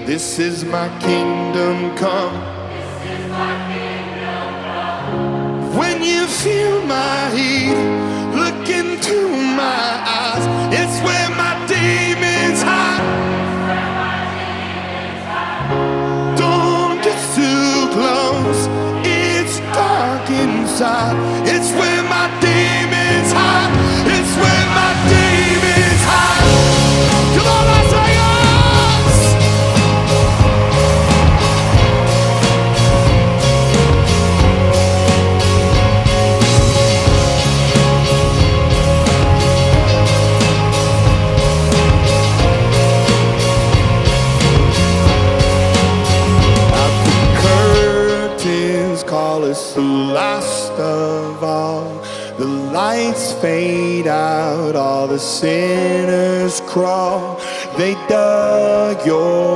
This is my kingdom come. When you feel my heat, look into my eyes. It's where my demons hide. Don't get too close, it's dark inside. It's where my demons hide. It's where my demons hide. Come on, Las Vegas! Call us the last of all. The lights fade out, all the sinners crawl. They dug your